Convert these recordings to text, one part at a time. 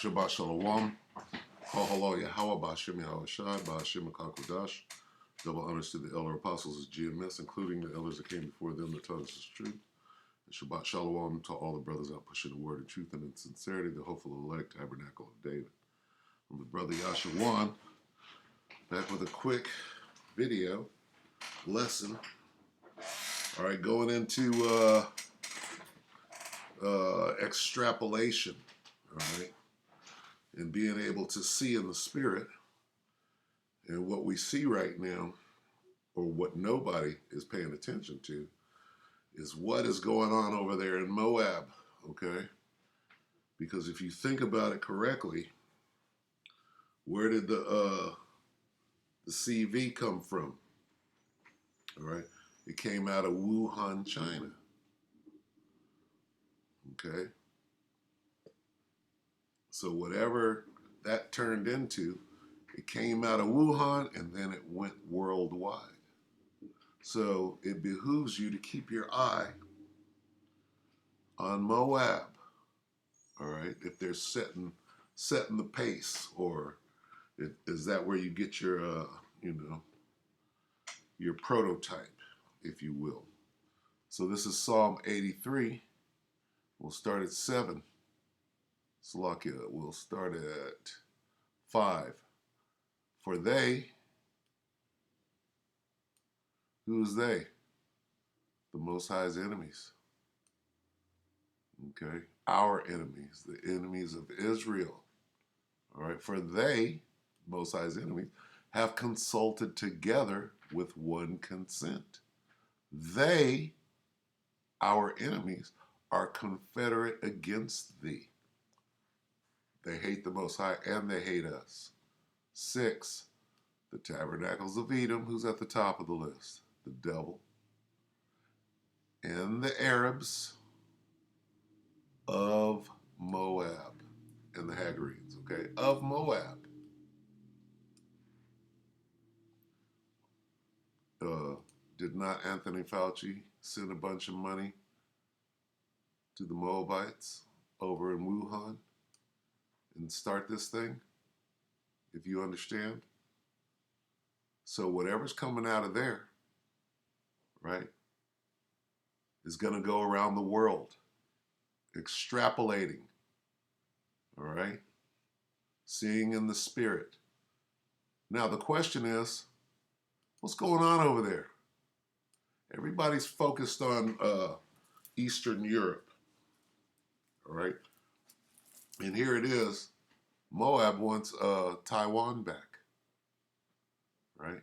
Shabbat Shalom. Mahalo Yahweh Ba'ashem Yahweh Shai Ba'ashem HaKakodash. Double honors to the elder apostles of GMS, including the elders that came before them that taught us the truth. And Shabbat Shalom to all the brothers out pushing the word of truth and in sincerity, the hopeful elect tabernacle of David. I'm with Brother Yashawan, back with a quick video lesson. All right, going into extrapolation, all right, and being able to see in the spirit. And what we see right now, or what nobody is paying attention to, is what is going on over there in Moab, okay? Because if you think about it correctly, where did the CV come from? All right, it came out of Wuhan, China. Okay, so whatever that turned into, it came out of Wuhan and then it went worldwide. So it behooves you to keep your eye on Moab. All right, if they're setting the pace, or is that where you get your your prototype, if you will. So this is Psalm 83. We'll start at 7. Salakia, we'll start at 5. For they, who's they? The Most High's enemies. Okay, our enemies, the enemies of Israel. All right, for they, Most High's enemies, have consulted together with one consent. They, our enemies, are confederate against thee. They hate the Most High and they hate us. 6, the tabernacles of Edom, who's at the top of the list? The devil. And the Arabs of Moab and the Hagarenes, okay? Of Moab. Did not Anthony Fauci send a bunch of money to the Moabites over in Wuhan and start this thing, if you understand? So whatever's coming out of there, right, is going to go around the world, extrapolating, all right, seeing in the spirit. Now the question is, what's going on over there? Everybody's focused on Eastern Europe, all right? And here it is, Moab wants Taiwan back, right?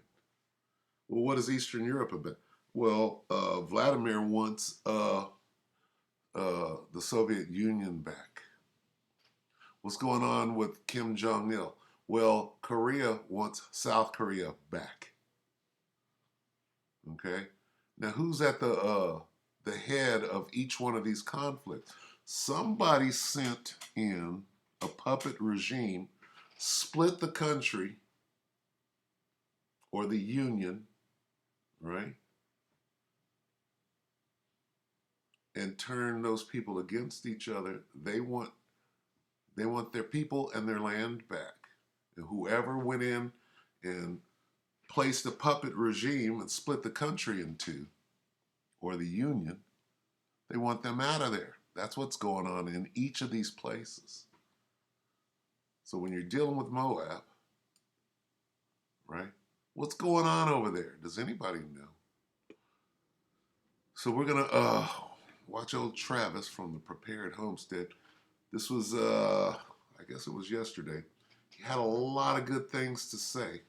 Well, what is Eastern Europe about? Well, Vladimir wants the Soviet Union back. What's going on with Kim Jong-il? Well, Korea wants South Korea back. Okay? Now, who's at the head of each one of these conflicts? Somebody sent in a puppet regime, split the country or the union, right? And turn those people against each other. They want their people and their land back. And whoever went in and placed a puppet regime and split the country in two, or the union, they want them out of there. That's what's going on in each of these places. So when you're dealing with Moab, right, what's going on over there? Does anybody know? So we're going to watch old Travis from the Prepared Homestead. This was, I guess it was yesterday. He had a lot of good things to say.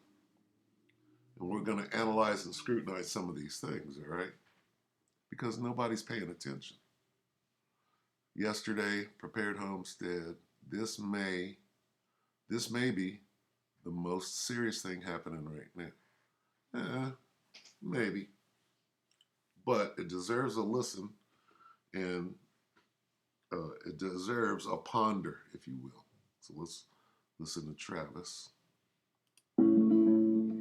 And we're going to analyze and scrutinize some of these things, all right? Because nobody's paying attention. Yesterday, Prepared Homestead, this may be the most serious thing happening right now. Maybe. But it deserves a listen, and it deserves a ponder, if you will. So let's listen to Travis.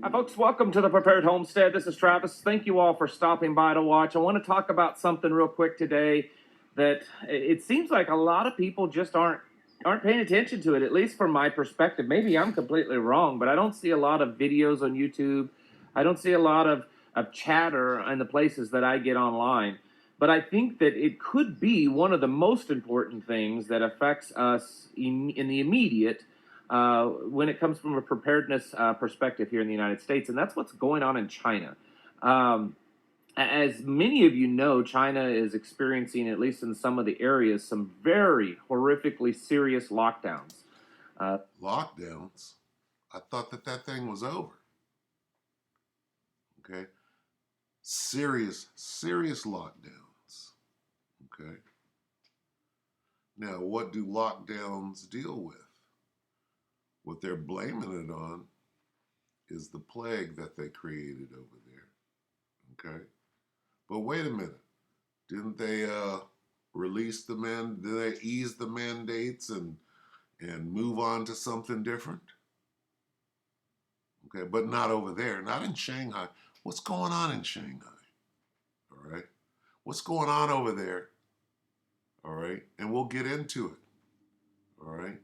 Hi folks, welcome to the Prepared Homestead. This is Travis. Thank you all for stopping by to watch. I want to talk about something real quick today that it seems like a lot of people just aren't aren't paying attention to it, at least from my perspective. Maybe I'm completely wrong, but I don't see a lot of videos on YouTube. I don't see a lot of chatter in the places that I get online. But I think that it could be one of the most important things that affects us in the immediate when it comes from a preparedness perspective here in the United States. And that's what's going on in China. As many of you know, China is experiencing, at least in some of the areas, some very horrifically serious lockdowns. Lockdowns? I thought that thing was over. Okay? Serious lockdowns. Okay? Now, what do lockdowns deal with? What they're blaming it on is the plague that they created over there. Okay? But wait a minute. Didn't they did they ease the mandates and move on to something different? Okay, but not over there, not in Shanghai. What's going on in Shanghai? All right. What's going on over there? All right. And we'll get into it. All right.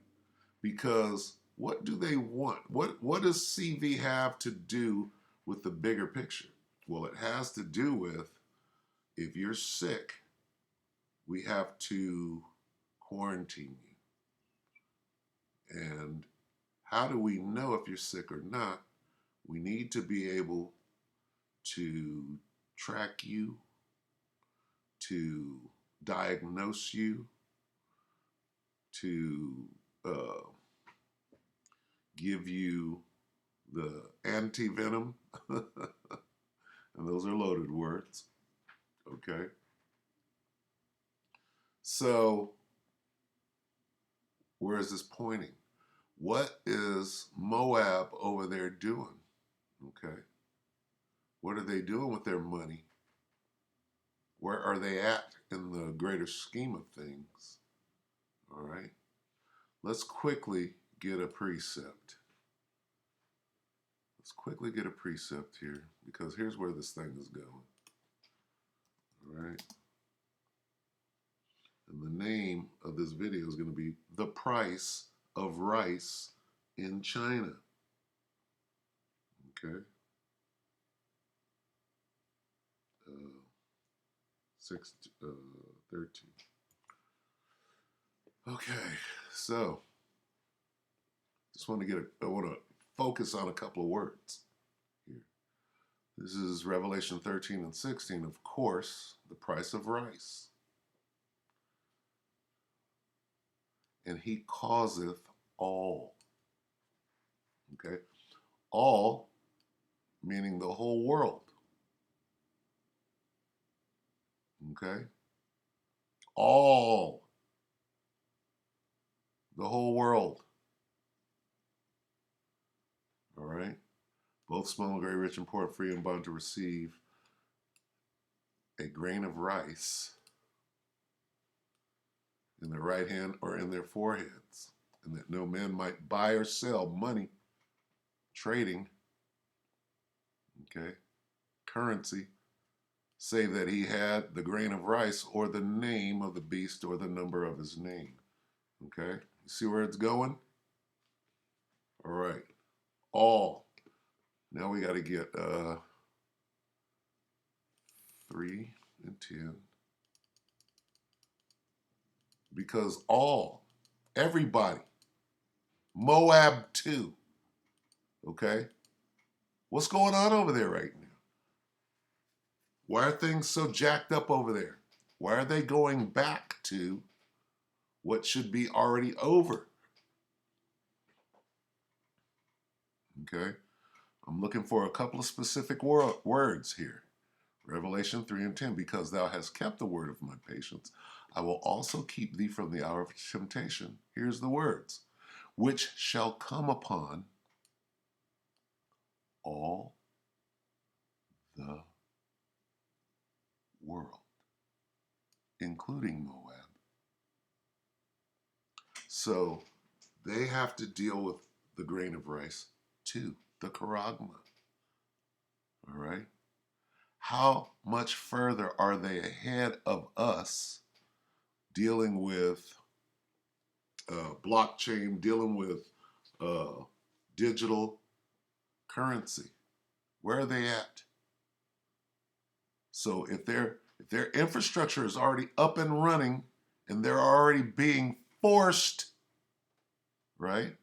Because what do they want? What does CV have to do with the bigger picture? Well, it has to do with if you're sick, we have to quarantine you. And how do we know if you're sick or not? We need to be able to track you, to diagnose you, to give you the anti-venom. And those are loaded words. Okay. So where is this pointing? What is Moab over there doing? Okay. What are they doing with their money? Where are they at in the greater scheme of things? All right. Let's quickly get a precept. Let's quickly get a precept here because here's where this thing is going. All right. And the name of this video is going to be The Price of Rice in China. Okay. 13. Okay, so I want to focus on a couple of words here. This is Revelation 13 and 16, of course, the price of rice. And he causeth all. Okay, all meaning the whole world. Okay, all, the whole world. All right, both small and great, rich and poor, free and bond to receive a grain of rice in their right hand or in their foreheads, and that no man might buy or sell money, trading, okay, currency, save that he had the grain of rice or the name of the beast or the number of his name. Okay, you see where it's going? All right, all. Now we got to get 3 and 10. Because all, everybody, Moab too. Okay? What's going on over there right now? Why are things so jacked up over there? Why are they going back to what should be already over? Okay? I'm looking for a couple of specific words here. Revelation 3 and 10, because thou hast kept the word of my patience, I will also keep thee from the hour of temptation. Here's the words. Which shall come upon all the world, including Moab. So they have to deal with the grain of rice too, the charagma. All right? How much further are they ahead of us dealing with blockchain, dealing with digital currency. Where are they at? So if their infrastructure is already up and running and they're already being forced, right?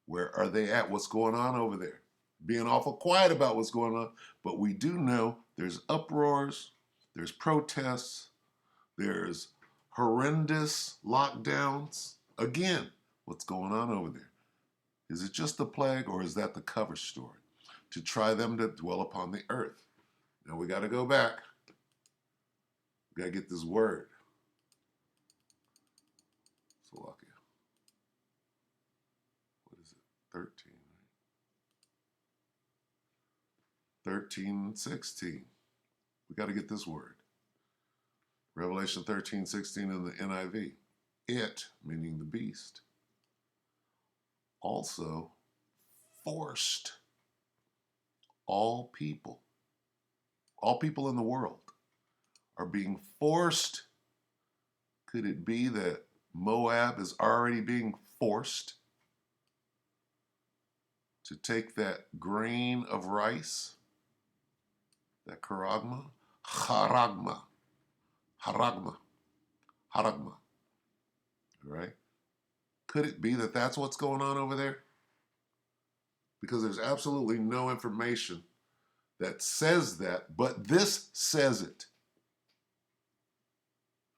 Where are they at? What's going on over there? Being awful quiet about what's going on, but we do know there's uproars, there's protests, there's horrendous lockdowns. Again, what's going on over there? Is it just the plague, or is that the cover story to try them to dwell upon the earth? Now we got to go back. We got to get this word. Slovakia. What is it? 13, right? 13 and 16. We got to get this word. Revelation 13:16 in the NIV. It, meaning the beast, also forced all people in the world are being forced. Could it be that Moab is already being forced to take that grain of rice, that charagma, right? Could it be that that's what's going on over there? Because there's absolutely no information that says that, but this says it.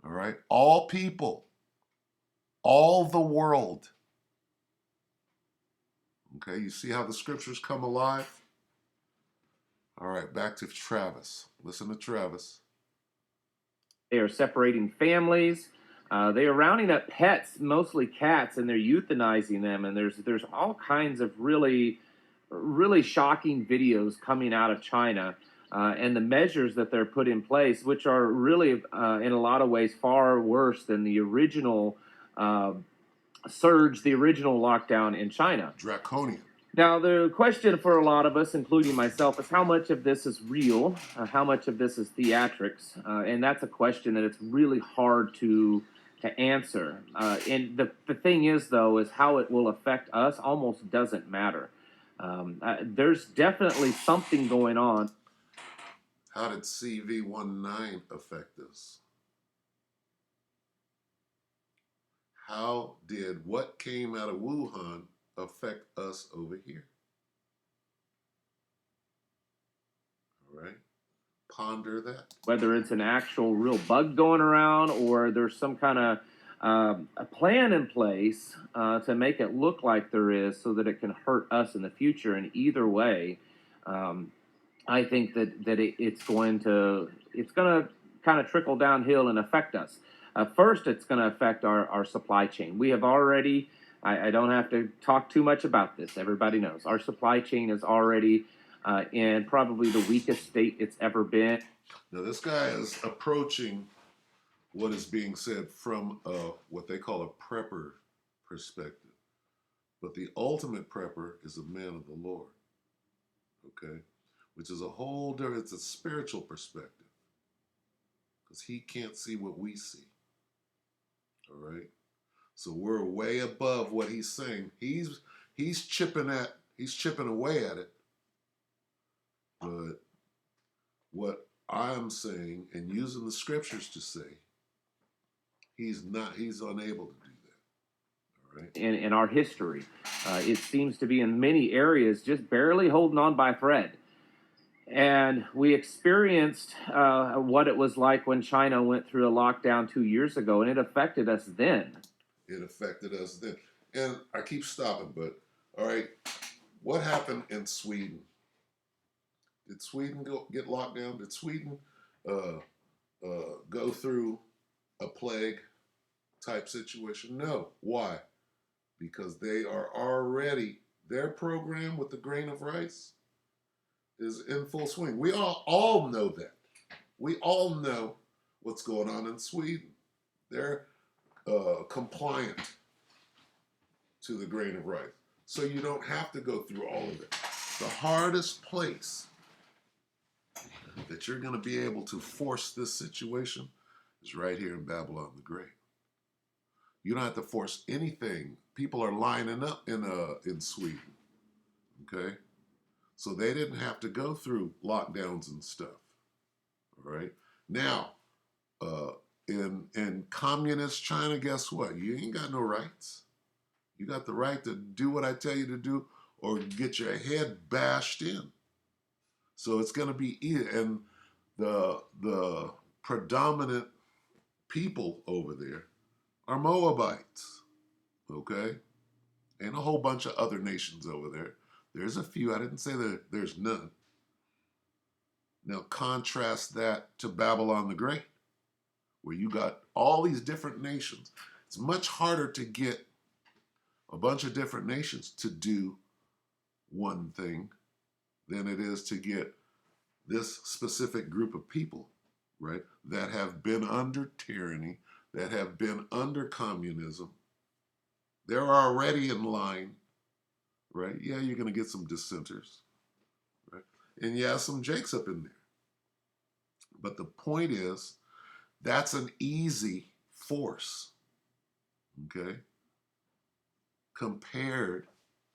All right? All people, all the world. Okay, you see how the scriptures come alive? All right, back to Travis. Listen to Travis. They are separating families. They are rounding up pets, mostly cats, and they're euthanizing them. And there's all kinds of really shocking videos coming out of China, and the measures that they're put in place, which are really in a lot of ways far worse than the original surge, the original lockdown in China. Draconian. Now, the question for a lot of us, including myself, is how much of this is real? How much of this is theatrics? And that's a question that it's really hard to answer. And the thing is, though, is how it will affect us almost doesn't matter. There's definitely something going on. How did CV19 affect us? How did what came out of Wuhan affect us over here? All right. Ponder that. Whether it's an actual real bug going around or there's some kind of a plan in place to make it look like there is so that it can hurt us in the future. And either way, I think that it's going to kind of trickle downhill and affect us. First, it's going to affect our supply chain. We have already, I don't have to talk too much about this. Everybody knows our supply chain is already in probably the weakest state it's ever been. Now, this guy is approaching what is being said from what they call a prepper perspective. But the ultimate prepper is a man of the Lord, okay? Which is a whole different, it's a spiritual perspective. Because he can't see what we see, all right? So we're way above what he's saying. He's chipping away at it. But what I'm saying and using the scriptures to say, he's unable to do that. All right. In our history, it seems to be in many areas just barely holding on by a thread. And we experienced what it was like when China went through a lockdown 2 years ago, and it affected us then. It affected us then. And I keep stopping, but all right, what happened in Sweden? Did Sweden get locked down? Did Sweden go through a plague type situation? No. Why? Because they are already, their program with the grain of rice is in full swing. We all know that. We all know what's going on in Sweden. They're compliant to the grain of rice. So you don't have to go through all of it. The hardest place that you're going to be able to force this situation is right here in Babylon the Great. You don't have to force anything. People are lining up in Sweden. Okay, so they didn't have to go through lockdowns and stuff. All right. Now, uh, in communist China, guess what? You ain't got no rights. You got the right to do what I tell you to do, or get your head bashed in. So it's going to be easy. And the predominant people over there are Moabites. Okay, and a whole bunch of other nations over there. There's a few. I didn't say that there's none. Now contrast that to Babylon the Great, where you got all these different nations. It's much harder to get a bunch of different nations to do one thing than it is to get this specific group of people, right, that have been under tyranny, that have been under communism. They're already in line, right? Yeah, you're going to get some dissenters, right? And yeah, some Jakes up in there. But the point is, that's an easy force, okay, compared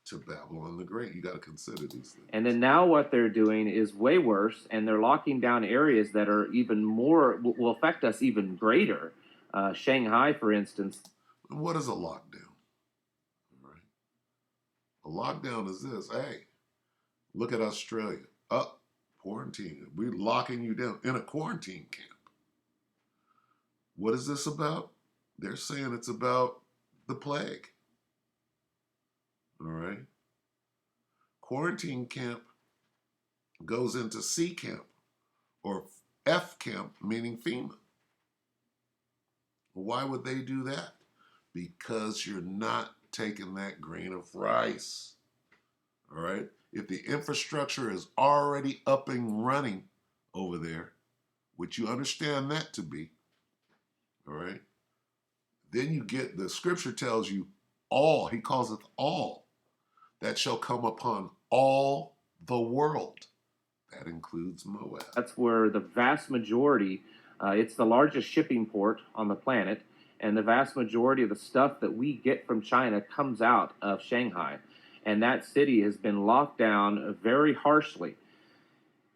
to Babylon the Great. You got to consider these things. And then now what they're doing is way worse, and they're locking down areas that are even more, will affect us even greater. Shanghai, for instance. And what is a lockdown? All right. A lockdown is this. Hey, look at Australia. Up, quarantine. We're locking you down in a quarantine camp. What is this about? They're saying it's about the plague. All right. Quarantine camp goes into C camp, or F camp, meaning FEMA. Why would they do that? Because you're not taking that grain of rice. All right. If the infrastructure is already up and running over there, which you understand that to be, all right, then you get, the scripture tells you all, he calls it all, that shall come upon all the world. That includes Moab. That's where the vast majority, it's the largest shipping port on the planet, and the vast majority of the stuff that we get from China comes out of Shanghai. And that city has been locked down very harshly.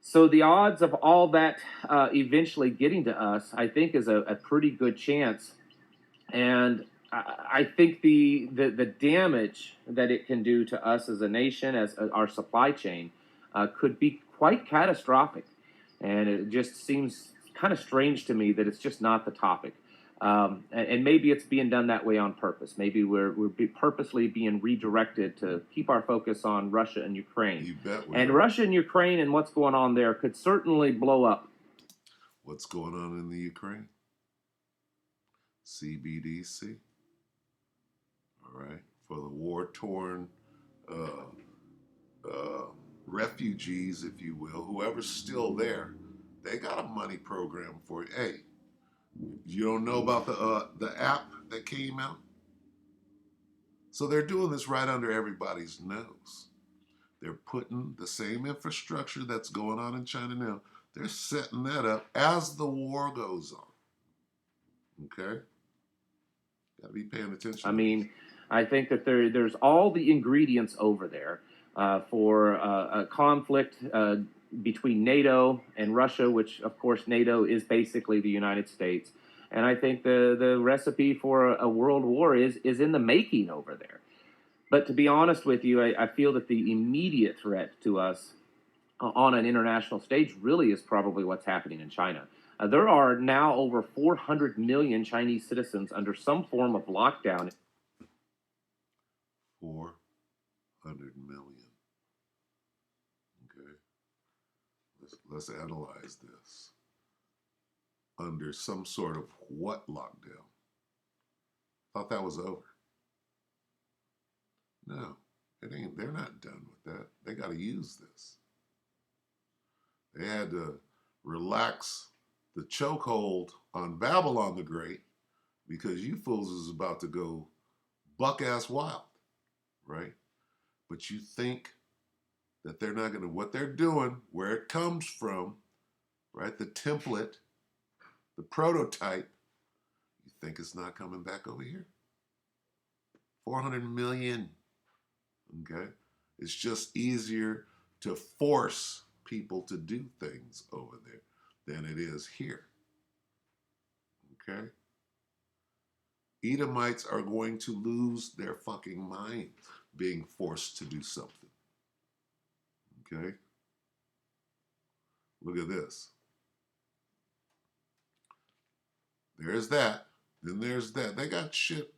So the odds of all that eventually getting to us, I think, is a pretty good chance. And I think the damage that it can do to us as a nation, as our supply chain, could be quite catastrophic. And it just seems kind of strange to me that it's just not the topic. And maybe it's being done that way on purpose. Maybe we're purposely being redirected to keep our focus on Russia and Ukraine. You bet we And are. Russia and Ukraine and what's going on there could certainly blow up. What's going on in the Ukraine? CBDC. All right. For the war-torn refugees, if you will, whoever's still there, they got a money program for you. Hey, you don't know about the app that came out? So they're doing this right under everybody's nose. They're putting the same infrastructure that's going on in China now. They're setting that up as the war goes on. Okay? Got to be paying attention. I mean, I think that there's all the ingredients over there for a conflict between NATO and Russia, which, of course, NATO is basically the United States. And I think the recipe for a world war is in the making over there. But to be honest with you, I feel that the immediate threat to us on an international stage really is probably what's happening in China. There are now over 400 million Chinese citizens under some form of lockdown. 400 million. Okay. Let's analyze this. Under some sort of what lockdown? Thought that was over. No, it ain't. They're not done with that. They got to use this. They had to relax the chokehold on Babylon the Great because you fools is about to go buck-ass wild, right? But you think that they're not going to, what they're doing, where it comes from, right? The template, the prototype, you think it's not coming back over here? 400 million. Okay? It's just easier to force people to do things over there than it is here. Okay? Edomites are going to lose their fucking mind being forced to do something. Okay? Look at this. There's that. Then there's that. They got shit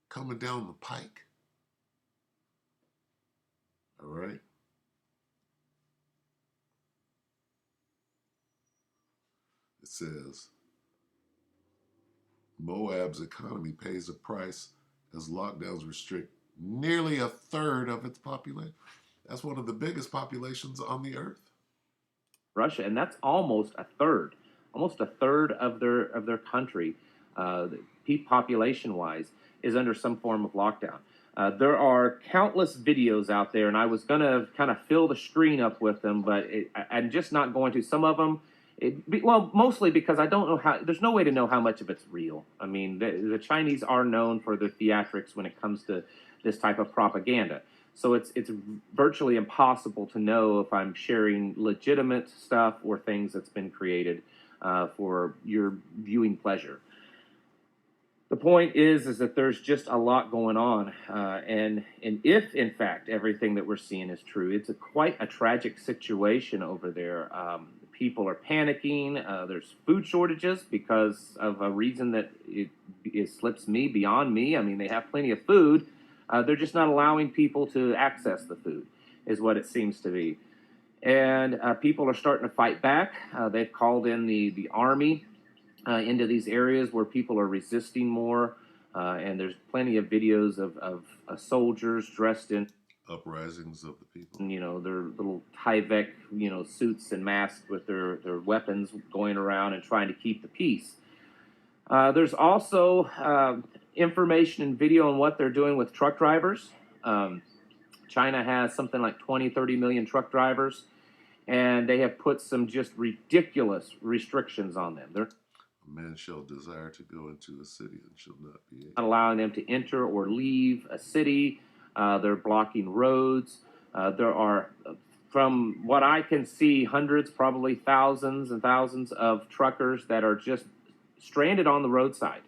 coming down the pike. All right? It says, Moab's economy pays a price as lockdowns restrict nearly a third of its population. That's one of the biggest populations on the earth. Russia, and that's almost a third of their country, population wise, is under some form of lockdown. There are countless videos out there, and I was gonna kind of fill the screen up with them, but I'm just not going to. Some of them, mostly because I don't know how. There's no way to know how much of it's real. I mean, the Chinese are known for their theatrics when it comes to this type of propaganda. So it's virtually impossible to know if I'm sharing legitimate stuff or things that's been created for your viewing pleasure. The point is that there's just a lot going on, and if in fact everything that we're seeing is true, it's quite a tragic situation over there. People are panicking. There's food shortages because of a reason that it slips me beyond me. I mean, they have plenty of food. They're just not allowing people to access the food, is what it seems to be. And people are starting to fight back. They've called in the army into these areas where people are resisting more. And there's plenty of videos of soldiers dressed in uprisings of the people. You know, their little Tyvek, suits and masks with their weapons going around and trying to keep the peace. There's also information and video on what they're doing with truck drivers. China has something like 20, 30 million truck drivers, and they have put some just ridiculous restrictions on them. They're a man shall desire to go into a city and shall not be able. Not allowing them to enter or leave a city. They're blocking roads. There are, from what I can see, hundreds, probably thousands and thousands of truckers that are just stranded on the roadside.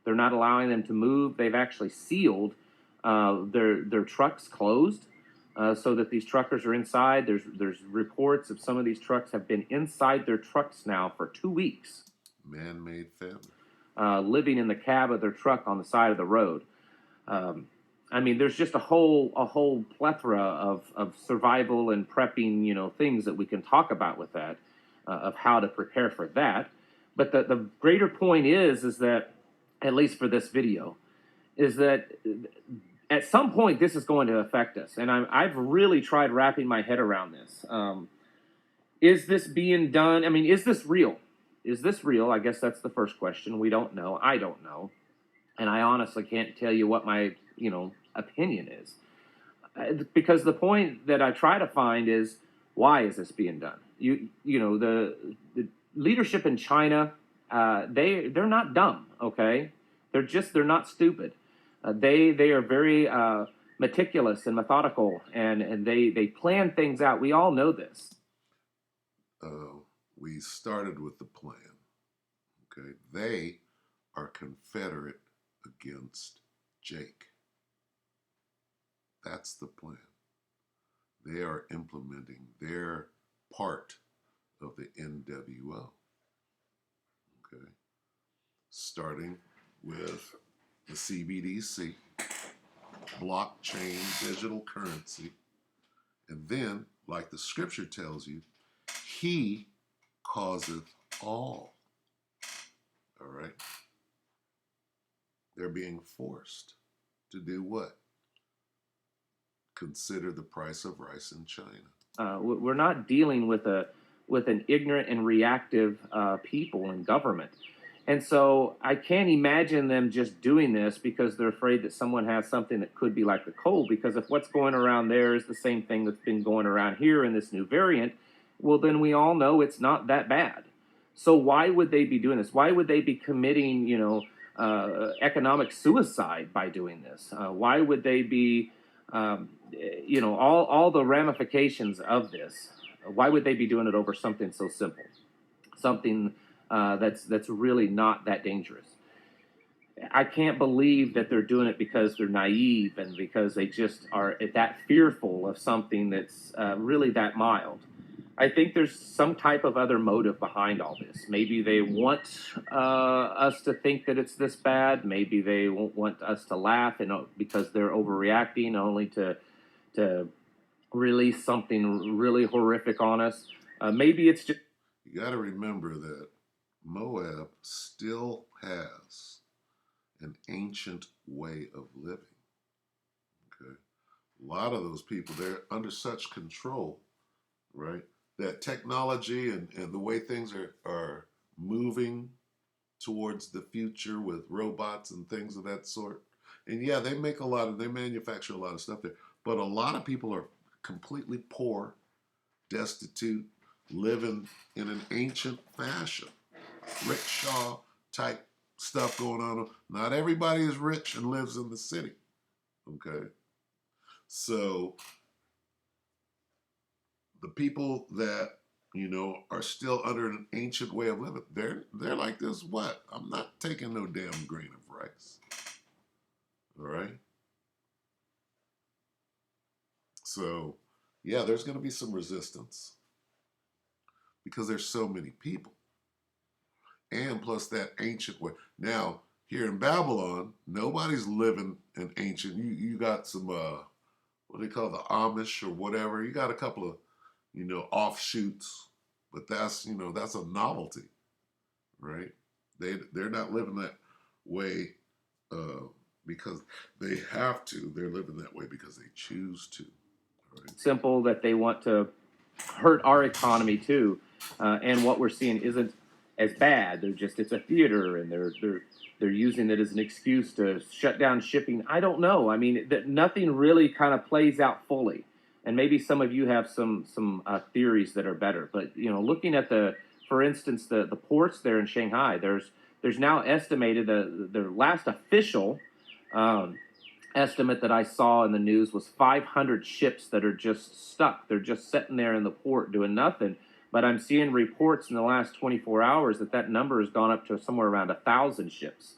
They're not allowing them to move. They've actually sealed their trucks closed so that these truckers are inside. There's reports of some of these trucks have been inside their trucks now for 2 weeks. Man-made family. Living in the cab of their truck on the side of the road. I mean, there's just a whole plethora of survival and prepping, things that we can talk about with that, of how to prepare for that. But the greater point is that, at least for this video, is that at some point this is going to affect us. And I've really tried wrapping my head around this. Is this being done? I mean, is this real? Is this real? I guess that's the first question. We don't know. I don't know. And I honestly can't tell you what my, opinion is. Because the point that I try to find is, why is this being done? The leadership in China, they're not dumb, okay? They're not stupid. They are very meticulous and methodical, and they plan things out. We all know this. We started with the plan. Okay, they are confederate against Jake. That's the plan. They are implementing their part of the NWO. Okay, starting with the CBDC, blockchain digital currency, and then, like the scripture tells you, he causeth all. All right? They're being forced to do what? Consider the price of rice in China. We're not dealing with an ignorant and reactive people in government. And so I can't imagine them just doing this because they're afraid that someone has something that could be like the cold. Because if what's going around there is the same thing that's been going around here in this new variant, well, then we all know it's not that bad. So why would they be doing this? Why would they be committing, economic suicide by doing this? Why would they be, all the ramifications of this? Why would they be doing it over something so simple, something that's really not that dangerous? I can't believe that they're doing it because they're naive and because they just are that fearful of something that's really that mild. I think there's some type of other motive behind all this. Maybe they want us to think that it's this bad. Maybe they won't want us to laugh, and because they're overreacting, only to release something really horrific on us. Maybe it's just You got to remember that Moab still has an ancient way of living. Okay, a lot of those people, they're under such control, right? That technology and the way things are moving towards the future with robots and things of that sort. And yeah, they manufacture a lot of stuff there, but a lot of people are completely poor, destitute, living in an ancient fashion, rickshaw type stuff going on. Not everybody is rich and lives in the city. Okay, so the people that are still under an ancient way of living, they're like this. What? I'm not taking no damn grain of rice. All right. So yeah, there's going to be some resistance because there's so many people, and plus that ancient way. Now here in Babylon, nobody's living an ancient. You got some what they call the Amish or whatever. You got a couple of offshoots, but that's a novelty, right? They're not living that way because they have to. They're living that way because they choose to. Right? simple that they want to hurt our economy too, and what we're seeing isn't as bad. It's a theater, and they're using it as an excuse to shut down shipping. I don't know. I mean, that nothing really kind of plays out fully, and maybe some of you have some theories that are better. But looking at for instance, the ports there in Shanghai, there's now estimated the last official um, estimate that I saw in the news was 500 ships that are just stuck. They're just sitting there in the port doing nothing. But I'm seeing reports in the last 24 hours that number has gone up to somewhere around 1,000 ships.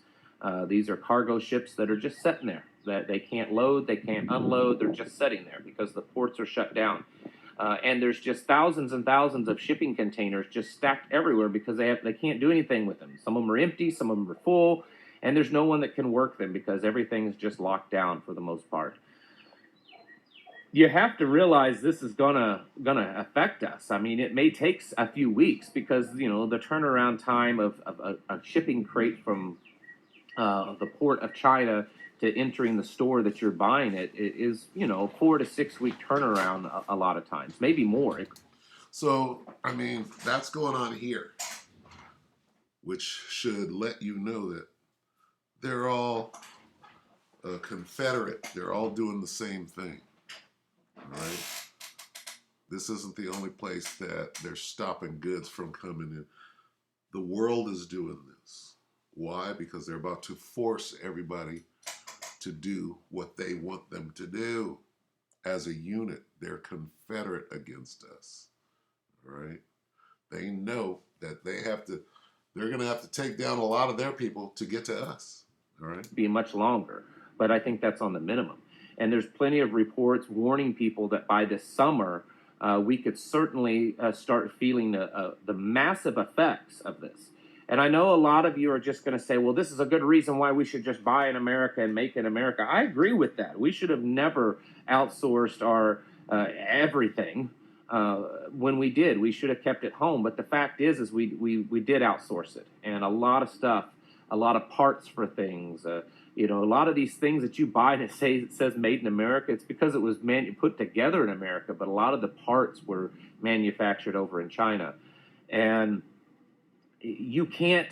These are cargo ships that are just sitting there. That they can't load, they can't unload. They're just sitting there because the ports are shut down. And there's just thousands and thousands of shipping containers just stacked everywhere because they can't do anything with them. Some of them are empty, some of them are full, and there's no one that can work them because everything is just locked down for the most part. You have to realize this is gonna affect us. I mean, it may take a few weeks because the turnaround time of a shipping crate from the port of China to entering the store that you're buying it is 4 to 6 week turnaround a lot of times, maybe more. So I mean, that's going on here, which should let you know that they're all Confederate. They're all doing the same thing. Right? This isn't the only place that they're stopping goods from coming in. The world is doing this. Why? Because they're about to force everybody to do what they want them to do. As a unit, they're Confederate against us. All right? They know that they're going to have to take down a lot of their people to get to us. All right? Be much longer, but I think that's on the minimum. And there's plenty of reports warning people that by this summer, we could certainly start feeling the massive effects of this. And I know a lot of you are just going to say, well, this is a good reason why we should just buy in America and make in America. I agree with that. We should have never outsourced our everything. When we did, we should have kept it home. But the fact is we did outsource it. And a lot of stuff, a lot of parts for things, a lot of these things that you buy and it says made in America, it's because it was put together in America, but a lot of the parts were manufactured over in China. And you can't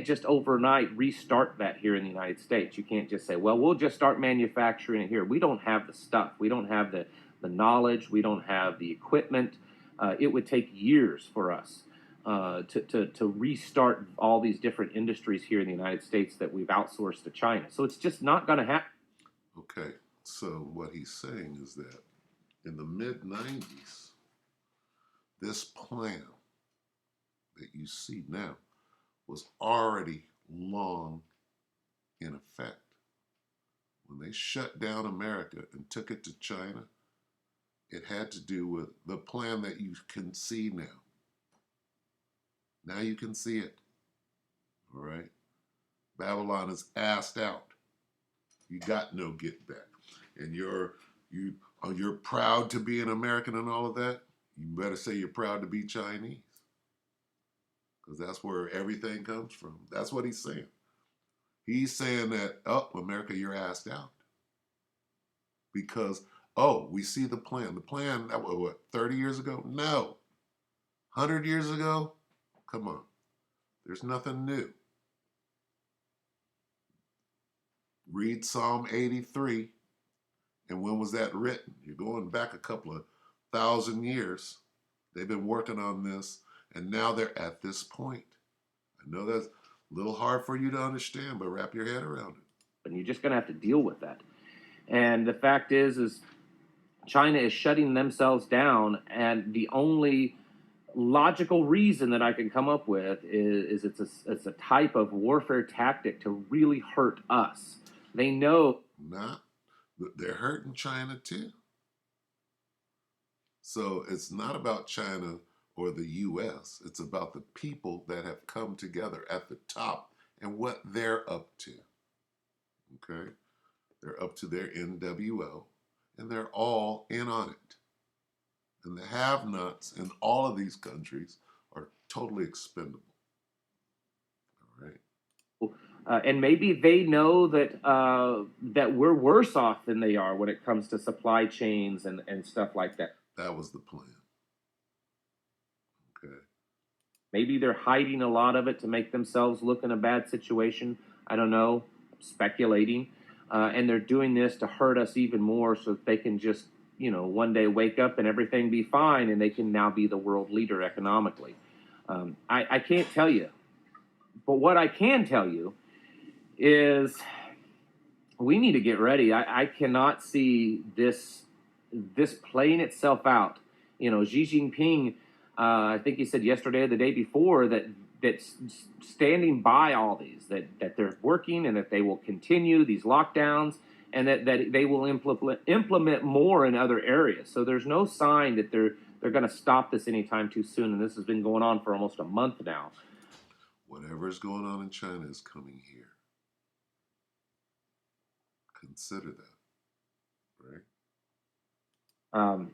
just overnight restart that here in the United States. You can't just say, well, we'll just start manufacturing it here. We don't have the stuff. We don't have the knowledge. We don't have the equipment. It would take years for us. to restart all these different industries here in the United States that we've outsourced to China. So it's just not going to happen. Okay, so what he's saying is that in the mid 90s, this plan that you see now was already long in effect. When they shut down America and took it to China, it had to do with the plan that you can see now. Now you can see it. All right? Babylon is assed out. You got no get back. And you're proud to be an American and all of that. You better say you're proud to be Chinese. Because that's where everything comes from. That's what he's saying. He's saying that, oh, America, you're assed out. Because, oh, we see the plan. The plan, that was what, 30 years ago? No. 100 years ago? Come on. There's nothing new. Read Psalm 83. And when was that written? You're going back a couple of thousand years. They've been working on this, and now they're at this point. I know that's a little hard for you to understand, but wrap your head around it. And you're just going to have to deal with that. And the fact is China is shutting themselves down, and the only logical reason that I can come up with is it's a type of warfare tactic to really hurt us. They know. Not, they're hurting China too. So it's not about China or the U.S. It's about the people that have come together at the top and what they're up to. Okay? They're up to their NWO, and they're all in on it. And the have-nots in all of these countries are totally expendable. All right? And maybe they know that we're worse off than they are when it comes to supply chains and stuff like that. That was the plan. Okay. Maybe they're hiding a lot of it to make themselves look in a bad situation. I don't know, speculating. And they're doing this to hurt us even more so that they can just, one day wake up and everything be fine and they can now be the world leader economically. I can't tell you. But what I can tell you is we need to get ready. I cannot see this playing itself out. Xi Jinping, I think he said yesterday or the day before that's standing by all these, that they're working and that they will continue these lockdowns and that they will implement more in other areas. So there's no sign that they're going to stop this anytime too soon. And this has been going on for almost a month now. Whatever's going on in China is coming here. Consider that, right?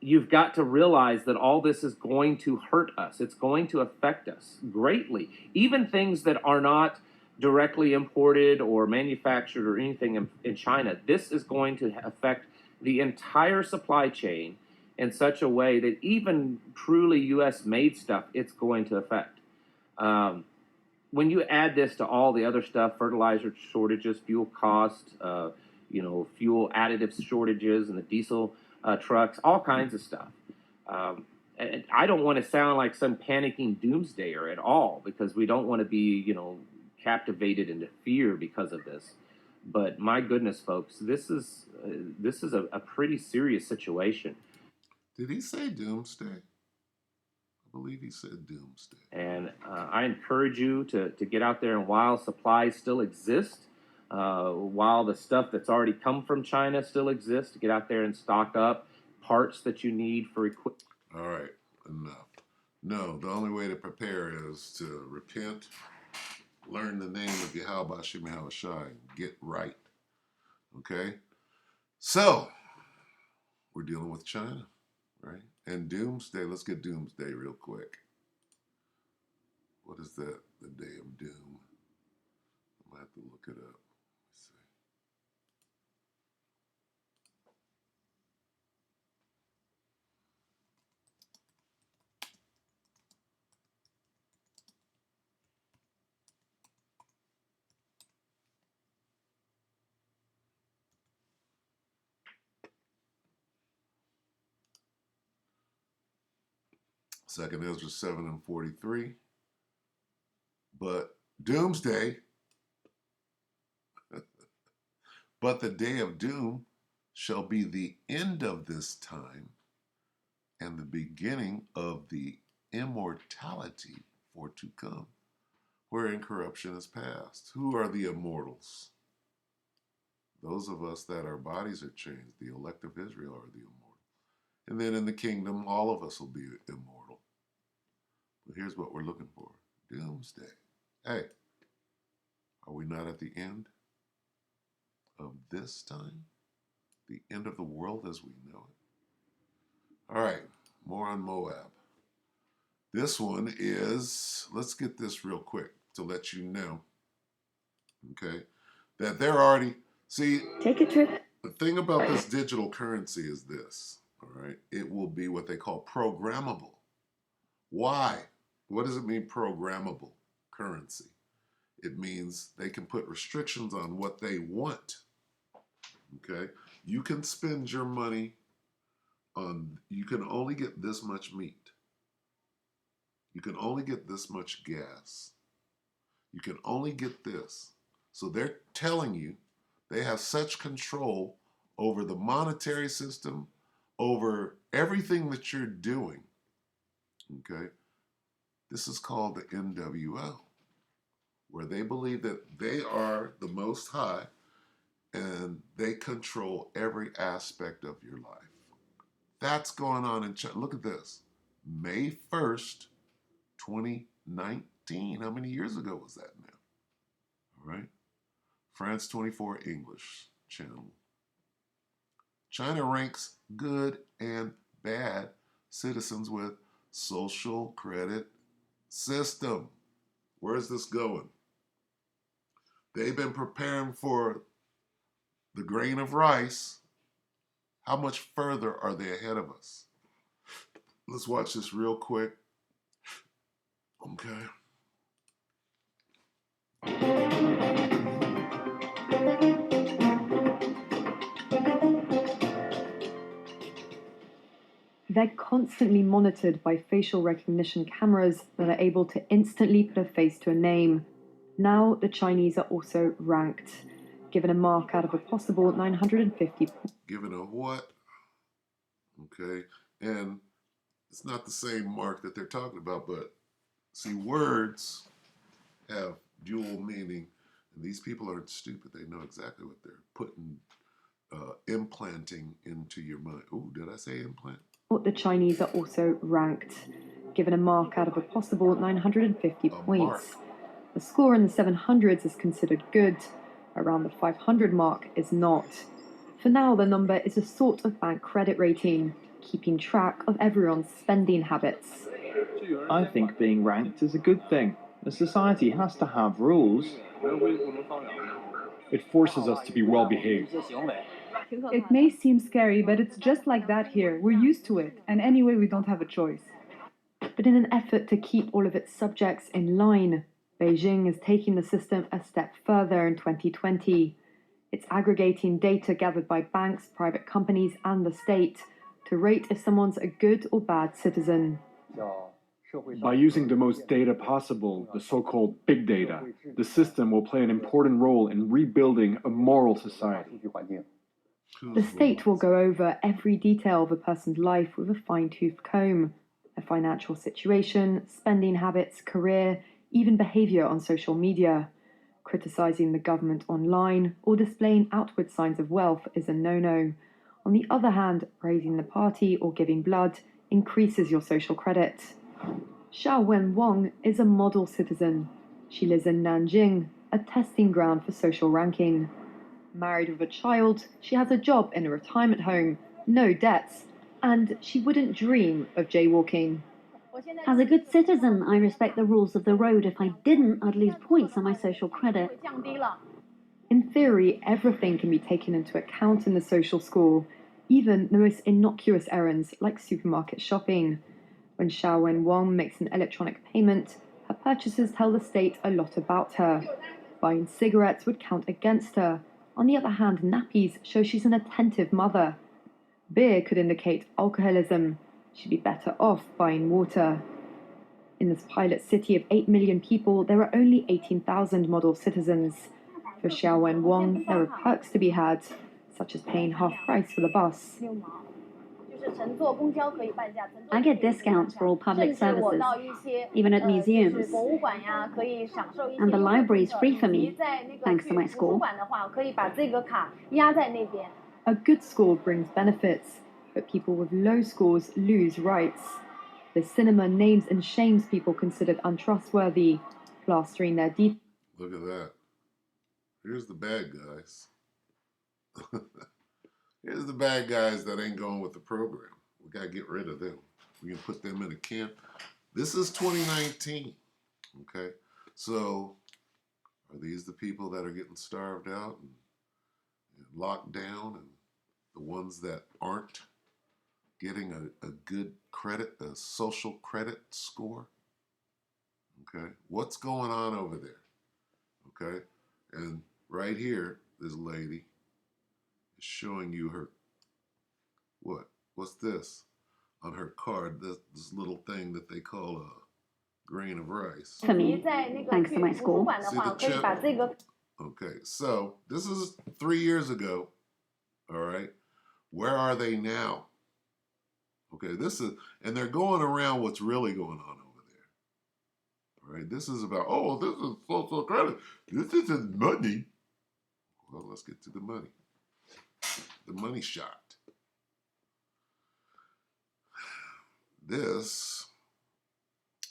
You've got to realize that all this is going to hurt us. It's going to affect us greatly. Even things that are not directly imported or manufactured or anything in China, this is going to affect the entire supply chain in such a way that even truly U.S. made stuff, it's going to affect. When you add this to all the other stuff, fertilizer shortages, fuel costs, fuel additive shortages and the diesel trucks, all kinds of stuff. And I don't want to sound like some panicking doomsdayer at all because we don't want to be, captivated into fear because of this. But my goodness, folks, this is a pretty serious situation. Did he say doomsday? I believe he said doomsday. And I encourage you to get out there, and while supplies still exist, while the stuff that's already come from China still exists, to get out there and stock up parts that you need for equipment. All right, enough. No, the only way to prepare is to repent, learn the name of Yahweh Shem Shai, get right. Okay? So, we're dealing with China, right? And doomsday. Let's get doomsday real quick. What is that? The day of doom. I'm going to have to look it up. Let's see. 2nd Ezra 7 and 43. But Doomsday, but the day of doom shall be the end of this time and the beginning of the immortality for to come, wherein corruption is past. Who are the immortals? Those of us that our bodies are changed, the elect of Israel are the immortal. And then in the kingdom, all of us will be immortal. But here's what we're looking for. Doomsday. Hey, are we not at the end of this time? The end of the world as we know it? All right, more on Moab. This one is, let's get this real quick to let you know, okay, that they're already, see, take a trip. The thing about this digital currency is this, all right, it will be what they call programmable. Why? What does it mean, programmable currency? It means they can put restrictions on what they want, okay? You can spend your money on, you can only get this much meat. You can only get this much gas. You can only get this. So they're telling you they have such control over the monetary system, over everything that you're doing, okay? This is called the NWO, where they believe that they are the Most High and they control every aspect of your life. That's going on in China. Look at this. May 1st, 2019. How many years ago was that now? All right. France 24 English channel. China ranks good and bad citizens with social credit system. Where's this going? They've been preparing for the grain of rice. How much further are they ahead of us? Let's watch this real quick. Okay. They're constantly monitored by facial recognition cameras that are able to instantly put a face to a name. Now the Chinese are also ranked, given a mark out of a possible 950. Given a what? Okay. And it's not the same mark that they're talking about, but see, words have dual meaning, and these people aren't stupid. They know exactly what they're putting, implanting into your mind. Ooh, did I say implant? The Chinese are also ranked, given a mark out of a possible 950 points. A score in the 700s is considered good. Around the 500 mark is not. For now, the number is a sort of bank credit rating, keeping track of everyone's spending habits. I think being ranked is a good thing. A society has to have rules. It forces us to be well behaved. It may seem scary, but it's just like that here. We're used to it, and anyway, we don't have a choice. But in an effort to keep all of its subjects in line, Beijing is taking the system a step further in 2020. It's aggregating data gathered by banks, private companies, and the state to rate if someone's a good or bad citizen. By using the most data possible, the so-called big data, the system will play an important role in rebuilding a moral society. The state will go over every detail of a person's life with a fine-tooth comb. Their financial situation, spending habits, career, even behavior on social media. Criticizing the government online or displaying outward signs of wealth is a no-no. On the other hand, praising the party or giving blood increases your social credit. Xiao Wen-Wang is a model citizen. She lives in Nanjing, a testing ground for social ranking. Married with a child, she has a job in a retirement home, no debts, and she wouldn't dream of jaywalking. As a good citizen, I respect the rules of the road. If I didn't, I'd lose points on my social credit. In theory, everything can be taken into account in the social score, even the most innocuous errands like supermarket shopping. When Xiao Wen-Wang makes an electronic payment, her purchases tell the state a lot about her. Buying cigarettes would count against her. On the other hand, nappies show she's an attentive mother. Beer could indicate alcoholism. she'd be better off buying water. In this pilot city of 8 million people, there are only 18,000 model citizens. For Xiaowen Wang, there are perks to be had, such as paying half price for the bus. I get discounts for all public services, even at museums. And the library is free for me, thanks to my score. A good score brings benefits, but people with low scores lose rights. The cinema names and shames people considered untrustworthy, plastering their details. Look at that. Here's the bad guys. Here's the bad guys that ain't going with the program. We got to get rid of them. We can put them in a camp. This is 2019, okay? So are these the people that are getting starved out and locked down, and the ones that aren't getting a good credit, a social credit score? Okay, what's going on over there? Okay, and right here, this lady is showing you her, what's this? On her card, this little thing that they call a grain of rice. For me, thanks to my score. See the chip? Okay, so this is 3 years ago, all right? Where are they now? Okay, and they're going around what's really going on over there. All right, this is about, oh, this is social credit. This isn't money. Well, let's get to the money. The money shot. This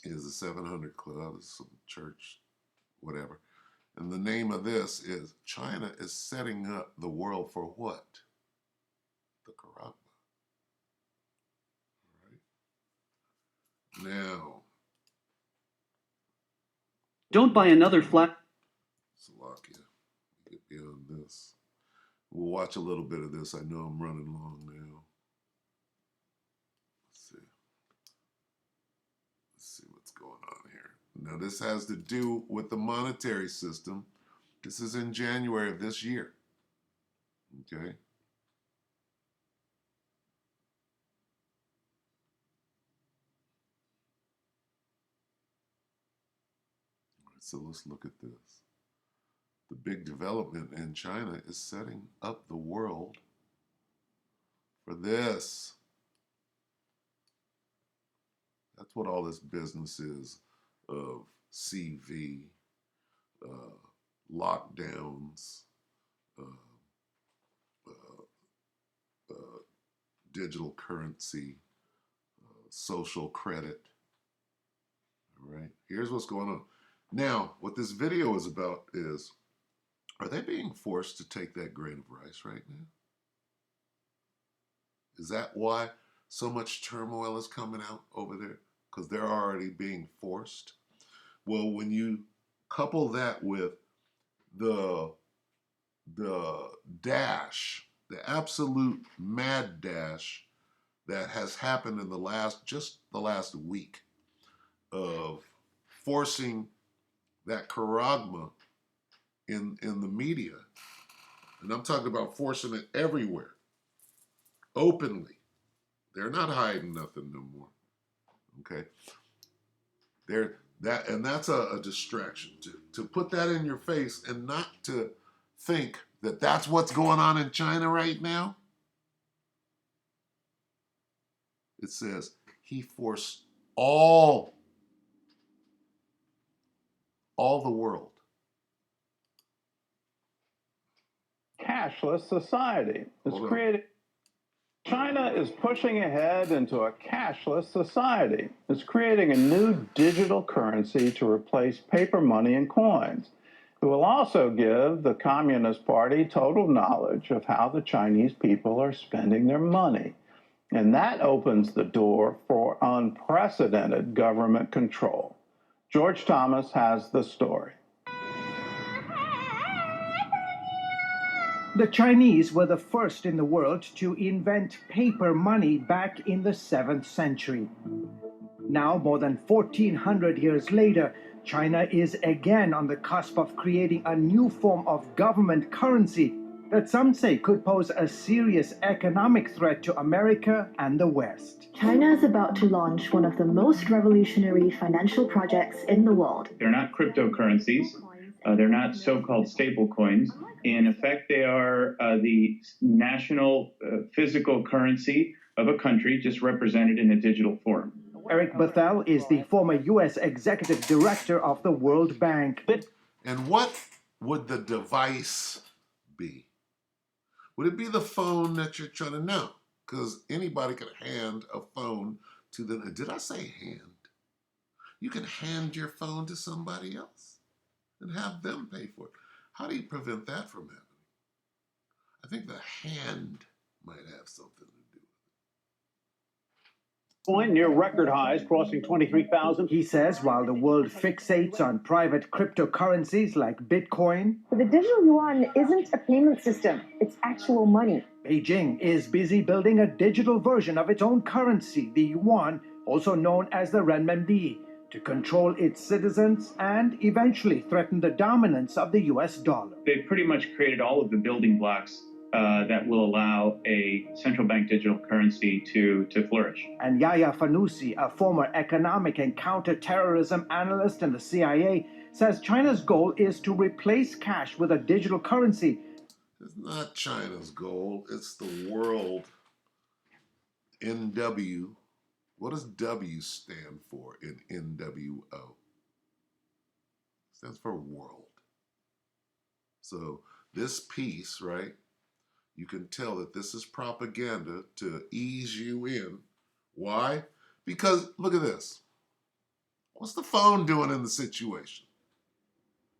is the 700 Club, some church, whatever. And the name of this is China is setting up the world for what? The Karagma. All right. Now. Don't buy another flat. Slovakia. Get beyond this. We'll watch a little bit of this. I know I'm running long now. Let's see what's going on here. Now this has to do with the monetary system. This is in January of this year. Okay. All right, so let's look at this. The big development in China is setting up the world for this. That's what all this business is of CV, lockdowns, digital currency, social credit. All right, here's what's going on. Now, what this video is about is, are they being forced to take that grain of rice right now? Is that why so much turmoil is coming out over there? Because they're already being forced? Well, when you couple that with the dash, the absolute mad dash that has happened in just the last week of forcing that charagma in the media, and I'm talking about forcing it everywhere, openly. They're not hiding nothing no more. Okay, that's a distraction to put that in your face and not to think that that's what's going on in China right now. It says he forced all the world. Cashless society is created. China is pushing ahead into a cashless society. It's creating a new digital currency to replace paper money and coins. It will also give the Communist Party total knowledge of how the Chinese people are spending their money. And that opens the door for unprecedented government control. George Thomas has the story. The Chinese were the first in the world to invent paper money back in the 7th century. Now, more than 1,400 years later, China is again on the cusp of creating a new form of government currency that some say could pose a serious economic threat to America and the West. China is about to launch one of the most revolutionary financial projects in the world. They're not cryptocurrencies. They're not so-called stable coins. In effect, they are the national physical currency of a country, just represented in a digital form. Eric Bethel is the former U.S. executive director of the World Bank. And what would the device be? Would it be the phone that you're trying to know? Because anybody could hand a phone to them. Did I say hand? You can hand your phone to somebody else and have them pay for it. How do you prevent that from happening? I think the hand might have something to do. Coin near record highs, crossing 23,000. He says while the world fixates on private cryptocurrencies like Bitcoin, the digital yuan isn't a payment system, it's actual money. Beijing is busy building a digital version of its own currency, the yuan, also known as the renminbi, to control its citizens and eventually threaten the dominance of the US dollar. They've pretty much created all of the building blocks that will allow a central bank digital currency to flourish. And Yahya Fanusi, a former economic and counterterrorism analyst in the CIA, says China's goal is to replace cash with a digital currency. It's not China's goal, it's the world. NW. What does W stand for in NWO? It stands for world. So this piece, right? You can tell that this is propaganda to ease you in. Why? Because look at this. What's the phone doing in the situation?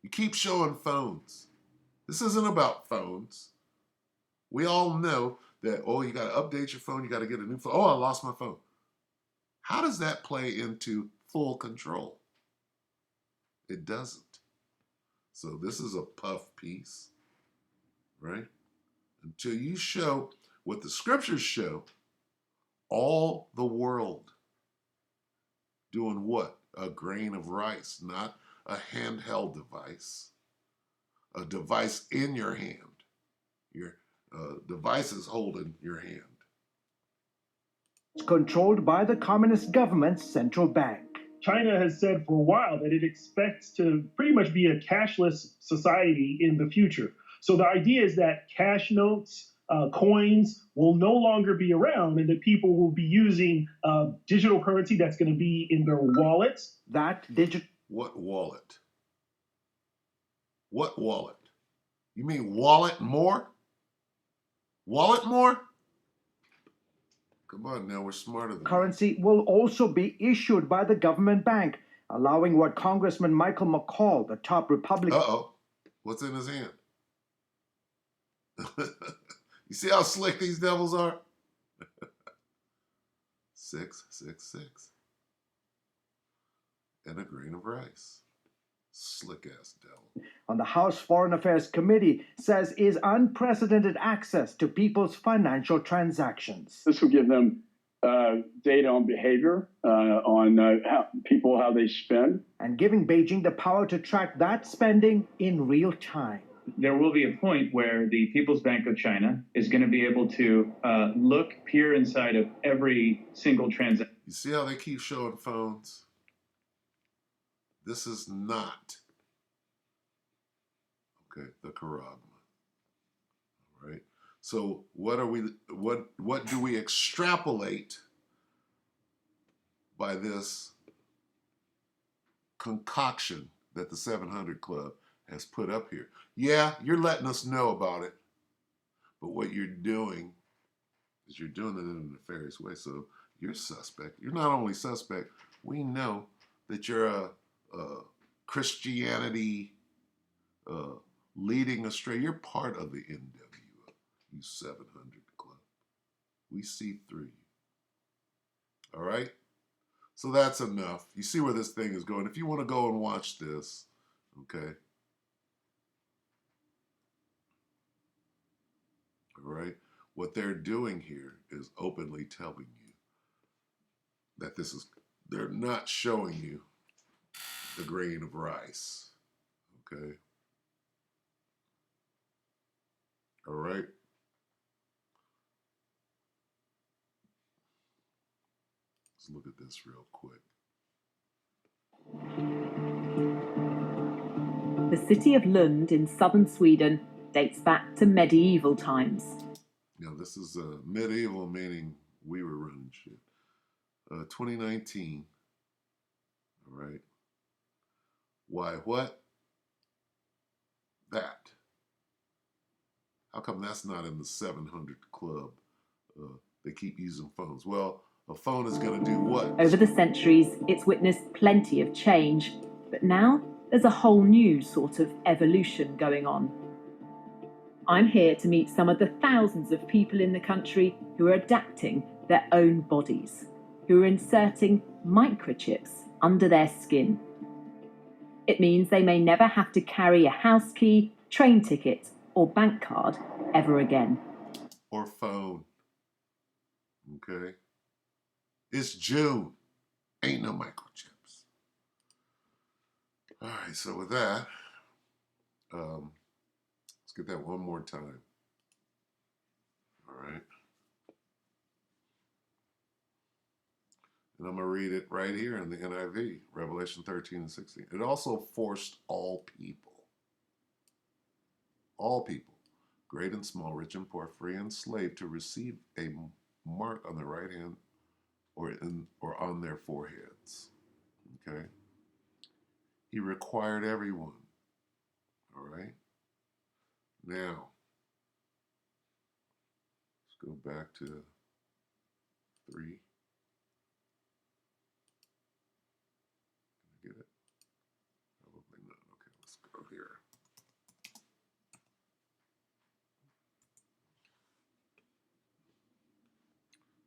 You keep showing phones. This isn't about phones. We all know that, oh, you got to update your phone, you got to get a new phone. Oh, I lost my phone. How does that play into full control? It doesn't. So this is a puff piece, right? Until you show what the scriptures show, all the world doing what? A grain of rice, not a handheld device. A device in your hand. Your device is holding your hand. It's controlled by the communist government's central bank. China has said for a while that it expects to pretty much be a cashless society in the future. So the idea is that cash notes, coins will no longer be around and that people will be using digital currency that's going to be in their wallets. What wallet? What wallet? You mean wallet more? Wallet more? Come on now, we're smarter than Currency will also be issued by the government bank, allowing what Congressman Michael McCall, the top Republican... Uh-oh. What's in his hand? You see how slick these devils are? 666. And a grain of rice. Slick-ass devil. On the House Foreign Affairs Committee says is unprecedented access to people's financial transactions. This will give them data on behavior, on how they spend. And giving Beijing the power to track that spending in real time. There will be a point where the People's Bank of China is going to be able to peer inside of every single transaction. You see how they keep showing phones? This is not, okay, the Quran. All right. So what do we extrapolate by this concoction that the 700 Club has put up here? Yeah, you're letting us know about it, but what you're doing is you're doing it in a nefarious way. So you're suspect. You're not only suspect, we know that you're a Christianity leading astray. You're part of the NWO, you 700 Club. We see through you. All right? So that's enough. You see where this thing is going. If you want to go and watch this, okay? All right? What they're doing here is openly telling you that they're not showing you the grain of rice, okay? All right. Let's look at this real quick. The city of Lund in southern Sweden dates back to medieval times. Now, this is medieval, meaning we were running shit. 2019. All right. Why, what? That. How come that's not in the 700 club? They keep using phones. Well, a phone is going to do what? Over the centuries, it's witnessed plenty of change, but now there's a whole new sort of evolution going on. I'm here to meet some of the thousands of people in the country who are adapting their own bodies, who are inserting microchips under their skin. It means they may never have to carry a house key, train ticket, or bank card ever again. Or phone. Okay? It's June. Ain't no microchips. All right, so with that, let's get that one more time. All right. And I'm going to read it right here in the NIV, Revelation 13 and 16. It also forced all people, great and small, rich and poor, free and slave, to receive a mark on their right hand or on their foreheads. Okay? He required everyone. All right? Now, let's go back to 3. Get it? Probably not. Okay, let's go here.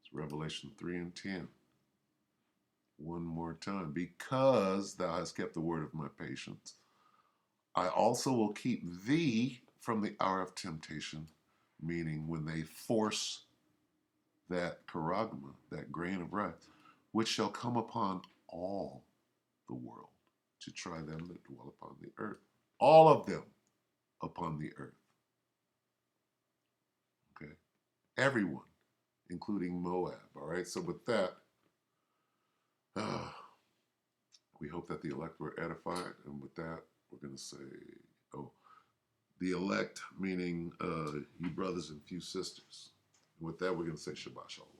It's Revelation 3 and 10. One more time. Because thou hast kept the word of my patience, I also will keep thee from the hour of temptation, meaning when they force that charagma, that grain of wrath, which shall come upon all the world to try them that dwell upon the earth. All of them upon the earth. Okay? Everyone, including Moab. All right? So with that, we hope that the elect were edified. And with that, we're going to say, the elect, meaning you brothers and few sisters. And with that, we're going to say Shabbat Shalom.